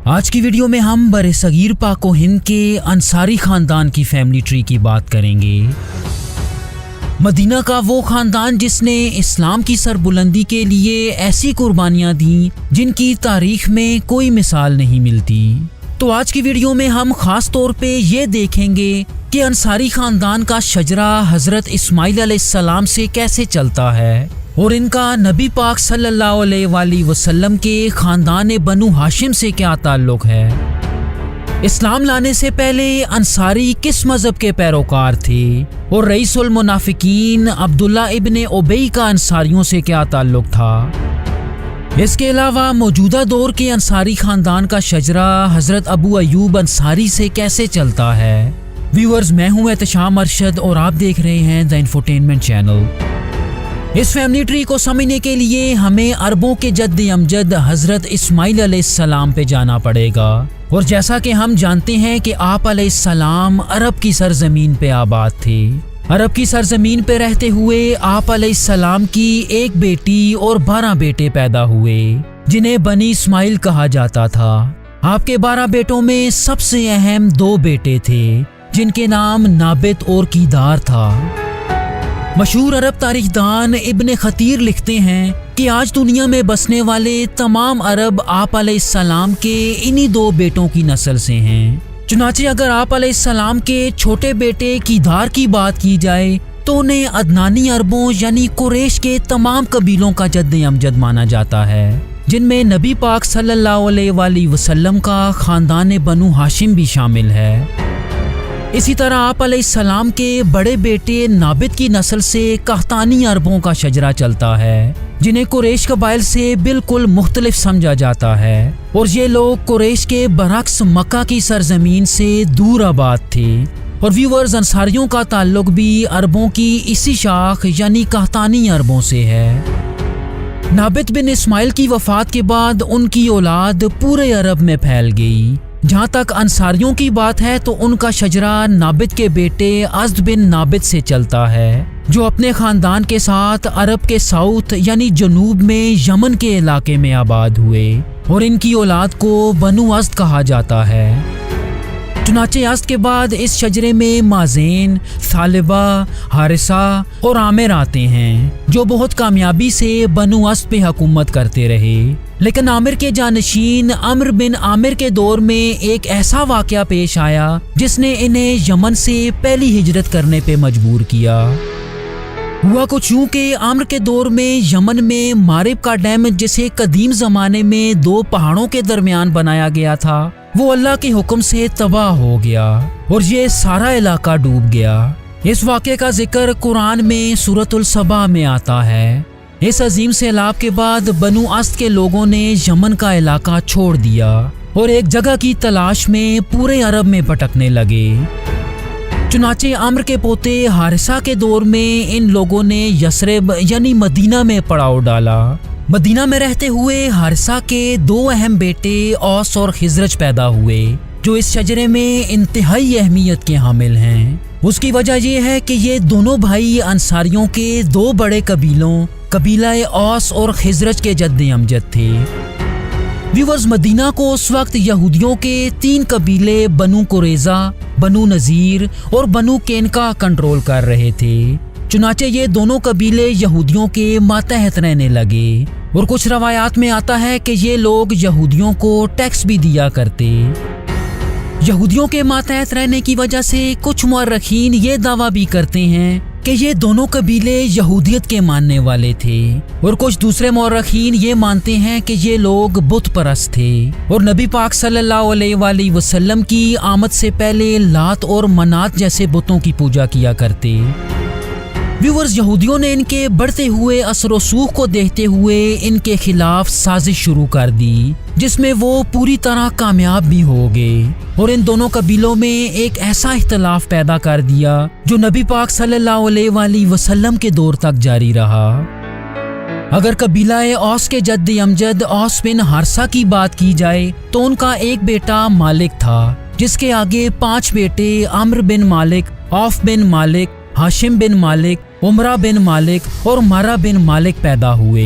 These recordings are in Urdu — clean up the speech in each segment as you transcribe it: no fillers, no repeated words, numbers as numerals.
آج کی ویڈیو میں ہم برصغیر پاک و ہند کے انصاری خاندان کی فیملی ٹری کی بات کریں گے۔ مدینہ کا وہ خاندان جس نے اسلام کی سربلندی کے لیے ایسی قربانیاں دیں جن کی تاریخ میں کوئی مثال نہیں ملتی۔ تو آج کی ویڈیو میں ہم خاص طور پہ یہ دیکھیں گے کہ انصاری خاندان کا شجرہ حضرت اسماعیل علیہ السلام سے کیسے چلتا ہے اور ان کا نبی پاک صلی اللہ علیہ وآلہ وسلم کے خاندان بنو ہاشم سے کیا تعلق ہے۔ اسلام لانے سے پہلے انصاری کس مذہب کے پیروکار تھے اور رئیس المنافقین عبداللہ ابن ابی کا انصاریوں سے کیا تعلق تھا۔ اس کے علاوہ موجودہ دور کے انصاری خاندان کا شجرہ حضرت ابو ایوب انصاری سے کیسے چلتا ہے۔ ویورز، میں ہوں احتشام ارشد اور آپ دیکھ رہے ہیں دی انفوٹینمنٹ چینل۔ اس فیملی ٹری کو سمجھنے کے لیے ہمیں عربوں کے جد امجد حضرت اسماعیل علیہ السلام پہ جانا پڑے گا، اور جیسا کہ ہم جانتے ہیں کہ آپ علیہ السلام عرب کی سرزمین پہ آباد تھے۔ عرب کی سرزمین پہ رہتے ہوئے آپ علیہ السلام کی ایک بیٹی اور 12 بیٹے پیدا ہوئے جنہیں بنی اسماعیل کہا جاتا تھا۔ آپ کے 12 بیٹوں میں سب سے اہم 2 بیٹے تھے جن کے نام نابت اور کیدار تھا۔ مشہور عرب تاریخ دان ابن خطیر لکھتے ہیں کہ آج دنیا میں بسنے والے تمام عرب آپ علیہ السلام کے انہی 2 بیٹوں کی نسل سے ہیں۔ چنانچہ اگر آپ علیہ السلام کے چھوٹے بیٹے کیدار کی بات کی جائے تو انہیں عدنانی عربوں یعنی قریش کے تمام قبیلوں کا جد امجد مانا جاتا ہے، جن میں نبی پاک صلی اللہ علیہ وآلہ وسلم کا خاندان بنو ہاشم بھی شامل ہے۔ اسی طرح آپ علیہ السلام کے بڑے بیٹے نابت کی نسل سے قحطانی عربوں کا شجرہ چلتا ہے جنہیں قریش قبائل سے بالکل مختلف سمجھا جاتا ہے، اور یہ لوگ قریش کے برعکس مکہ کی سرزمین سے دور آباد تھے۔ اور ویورز، انصاریوں کا تعلق بھی عربوں کی اسی شاخ یعنی قحطانی عربوں سے ہے۔ نابت بن اسماعیل کی وفات کے بعد ان کی اولاد پورے عرب میں پھیل گئی۔ جہاں تک انصاریوں کی بات ہے تو ان کا شجرہ نابت کے بیٹے ازد بن نابت سے چلتا ہے، جو اپنے خاندان کے ساتھ عرب کے ساؤتھ یعنی جنوب میں یمن کے علاقے میں آباد ہوئے، اور ان کی اولاد کو بنو ازد کہا جاتا ہے۔ چنانچہ ازد کے بعد اس شجرے میں مازین، ثعلبہ، حارثہ اور عامر آتے ہیں، جو بہت کامیابی سے بنو ازد پہ حکومت کرتے رہے۔ لیکن عامر کے جانشین عمرو بن عامر کے دور میں ایک ایسا واقعہ پیش آیا جس نے انہیں یمن سے پہلی ہجرت کرنے پہ مجبور کیا۔ ہوا کچھ یوں کہ عامر کے دور میں یمن میں مارب کا ڈیم، جسے قدیم زمانے میں 2 پہاڑوں کے درمیان بنایا گیا تھا، وہ اللہ کے حکم سے تباہ ہو گیا اور یہ سارا علاقہ ڈوب گیا۔ اس واقعے کا ذکر قرآن میں سورۃ السبا میں آتا ہے۔ اس عظیم سیلاب کے بعد بنو ازد کے لوگوں نے یمن کا علاقہ چھوڑ دیا اور ایک جگہ کی تلاش میں پورے عرب میں بھٹکنے لگے۔ چنانچہ عمرو کے پوتے حارثہ کے دور میں ان لوگوں نے یثرب یعنی مدینہ میں پڑاؤ ڈالا۔ مدینہ میں رہتے ہوئے حارثہ کے 2 اہم بیٹے اوس اور خزرج پیدا ہوئے، جو اس شجرے میں انتہائی اہمیت کے حامل ہیں۔ اس کی وجہ یہ ہے کہ یہ دونوں بھائی انصاریوں کے 2 بڑے قبیلوں قبیلہ اوس اور خزرج کے جد امجد تھے۔ ویورز، مدینہ کو اس وقت یہودیوں کے 3 قبیلے بنو قریظہ، بنو نذیر اور بنو قینقاع کنٹرول کر رہے تھے۔ چنانچہ یہ دونوں قبیلے یہودیوں کے ماتحت رہنے لگے، اور کچھ روایات میں آتا ہے کہ یہ لوگ یہودیوں کو ٹیکس بھی دیا کرتے۔ یہودیوں کے ماتحت رہنے کی وجہ سے کچھ مورخین یہ دعویٰ بھی کرتے ہیں کہ یہ دونوں قبیلے یہودیت کے ماننے والے تھے، اور کچھ دوسرے مورخین یہ مانتے ہیں کہ یہ لوگ بت پرست تھے اور نبی پاک صلی اللہ علیہ وآلہ وسلم کی آمد سے پہلے لات اور منات جیسے بتوں کی پوجا کیا کرتے۔ ویورز، یہودیوں نے ان کے بڑھتے ہوئے اثر و رسوخ کو دیکھتے ہوئے ان کے خلاف سازش شروع کر دی، جس میں وہ پوری طرح کامیاب بھی ہو گئے، اور ان دونوں قبیلوں میں ایک ایسا اختلاف پیدا کر دیا جو نبی پاک صلی اللہ علیہ وآلہ وسلم کے دور تک جاری رہا۔ اگر قبیلہ اوس کے جد امجد اوس بن حارثہ کی بات کی جائے تو ان کا ایک بیٹا مالک تھا، جس کے آگے 5 بیٹے عمرو بن مالک، اوف بن مالک، ہاشم بن مالک، عمرہ بن مالک اور مرہ بن مالک پیدا ہوئے۔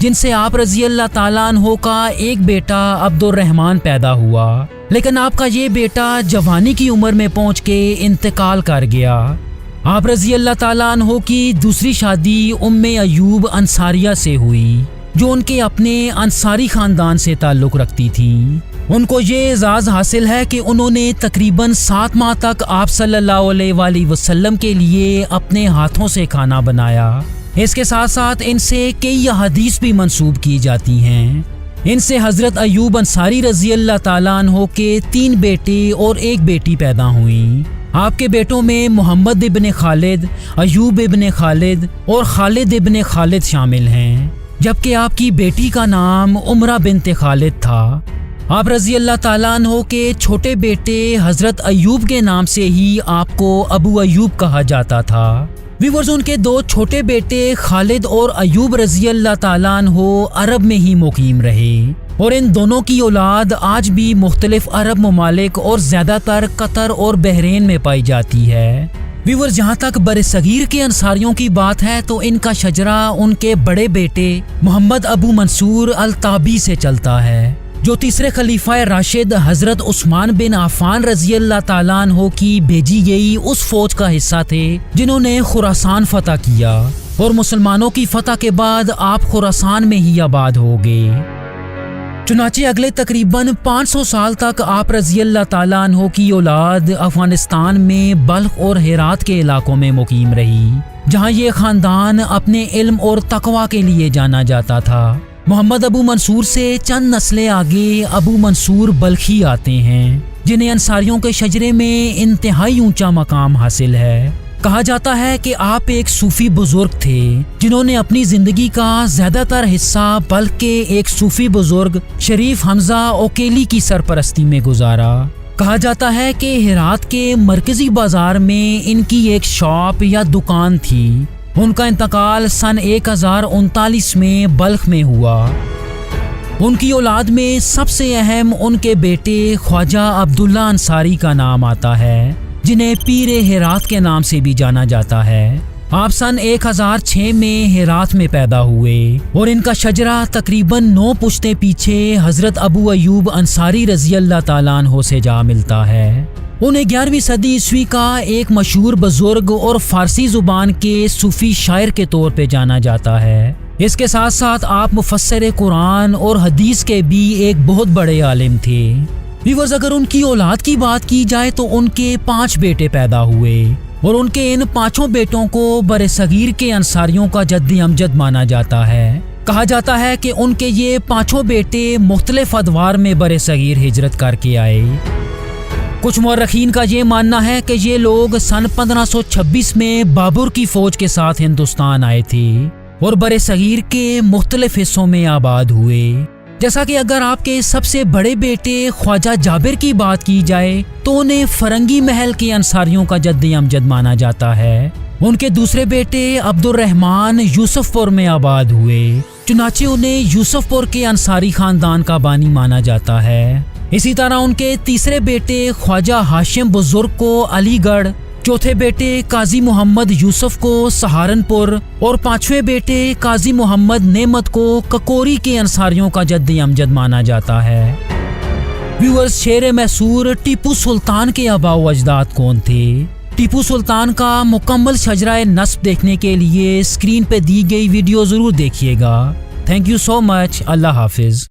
جن سے آپ رضی اللہ تعالیٰ عنہ کا ایک بیٹا عبد الرحمن پیدا ہوا، لیکن آپ کا یہ بیٹا جوانی کی عمر میں پہنچ کے انتقال کر گیا۔ آپ رضی اللہ تعالیٰ عنہ کی دوسری شادی ام ایوب انصاریہ سے ہوئی، جو ان کے اپنے انصاری خاندان سے تعلق رکھتی تھیں۔ ان کو یہ اعزاز حاصل ہے کہ انہوں نے تقریباً 7 ماہ تک آپ صلی اللہ علیہ وآلہ وسلم کے لیے اپنے ہاتھوں سے کھانا بنایا۔ اس کے ساتھ ساتھ ان سے کئی احادیث بھی منسوب کی جاتی ہیں۔ ان سے حضرت ایوب انصاری رضی اللہ تعالیٰ عنہ کے 3 بیٹے اور 1 بیٹی پیدا ہوئیں۔ آپ کے بیٹوں میں محمد ابن خالد، ایوب ابن خالد اور خالد ابن خالد شامل ہیں، جبکہ آپ کی بیٹی کا نام عمرہ بنت خالد تھا۔ آپ رضی اللہ تعالیٰ عنہ کے چھوٹے بیٹے حضرت ایوب کے نام سے ہی آپ کو ابو ایوب کہا جاتا تھا۔ ویورز، ان کے 2 چھوٹے بیٹے خالد اور ایوب رضی اللہ تعالیٰ عنہ عرب میں ہی مقیم رہے، اور ان دونوں کی اولاد آج بھی مختلف عرب ممالک اور زیادہ تر قطر اور بحرین میں پائی جاتی ہے۔ ویورز، جہاں تک برصغیر کے انصاریوں کی بات ہے تو ان کا شجرہ ان کے بڑے بیٹے محمد ابو منصور التابی سے چلتا ہے، جو تیسرے خلیفہ راشد حضرت عثمان بن عفان رضی اللہ تعالیٰ عنہ کی بھیجی گئی اس فوج کا حصہ تھے جنہوں نے خراسان فتح کیا، اور مسلمانوں کی فتح کے بعد آپ خراسان میں ہی آباد ہو گئے۔ چنانچہ اگلے تقریباً 500 سال تک آپ رضی اللہ تعالیٰ عنہ کی اولاد افغانستان میں بلخ اور ہرات کے علاقوں میں مقیم رہی، جہاں یہ خاندان اپنے علم اور تقوی کے لیے جانا جاتا تھا۔ محمد ابو منصور سے چند نسلیں آگے ابو منصور بلخی آتے ہیں، جنہیں انصاریوں کے شجرے میں انتہائی اونچا مقام حاصل ہے۔ کہا جاتا ہے کہ آپ ایک صوفی بزرگ تھے جنہوں نے اپنی زندگی کا زیادہ تر حصہ بلخ کے ایک صوفی بزرگ شریف حمزہ اوکیلی کی سرپرستی میں گزارا۔ کہا جاتا ہے کہ ہرات کے مرکزی بازار میں ان کی ایک شاپ یا دکان تھی۔ ان کا انتقال سن 1039 میں بلخ میں ہوا۔ ان کی اولاد میں سب سے اہم ان کے بیٹے خواجہ عبداللہ انصاری کا نام آتا ہے، جنہیں پیر ہرات کے نام سے بھی جانا جاتا ہے۔ آپ سن 1006 میں ہرات میں پیدا ہوئے، اور ان کا شجرہ تقریباً 9 پشتیں پیچھے حضرت ابو ایوب انصاری رضی اللہ تعالیٰ عنہ سے جا ملتا ہے۔ انہیں 11ویں صدی عیسوی کا ایک مشہور بزرگ اور فارسی زبان کے صوفی شاعر کے طور پہ جانا جاتا ہے۔ اس کے ساتھ ساتھ آپ مفسر قرآن اور حدیث کے بھی ایک بہت بڑے عالم تھے۔ ویورز، اگر ان کی اولاد کی بات کی جائے تو ان کے 5 بیٹے پیدا ہوئے، اور ان کے ان 5 بیٹوں کو برصغیر کے انصاریوں کا جد امجد مانا جاتا ہے۔ کہا جاتا ہے کہ ان کے یہ 5 بیٹے مختلف ادوار میں برصغیر ہجرت کر کے آئے۔ کچھ مورخین کا یہ ماننا ہے کہ یہ لوگ سن 1526 میں بابر کی فوج کے ساتھ ہندوستان آئے تھے اور برصغیر کے مختلف حصوں میں آباد ہوئے۔ جیسا کہ اگر آپ کے سب سے بڑے بیٹے خواجہ جابر کی بات کی جائے تو انہیں فرنگی محل کے انصاریوں کا جد امجد مانا جاتا ہے۔ ان کے دوسرے بیٹے عبد الرحمن یوسف پور میں آباد ہوئے، چنانچہ انہیں یوسف پور کے انصاری خاندان کا بانی مانا جاتا ہے۔ اسی طرح ان کے تیسرے بیٹے خواجہ ہاشم بزرگ کو علی گڑھ، چوتھے بیٹے قاضی محمد یوسف کو سہارنپور، اور 5ویں بیٹے قاضی محمد نعمت کو ککوری کے انصاریوں کا جد امجد مانا جاتا ہے۔ ویورز، شیر میسور ٹیپو سلطان کے آباء و اجداد کون تھے؟ ٹیپو سلطان کا مکمل شجرہ نسب دیکھنے کے لیے اسکرین پہ دی گئی ویڈیو ضرور دیکھیے گا۔ تھینک یو سو مچ۔ اللہ حافظ۔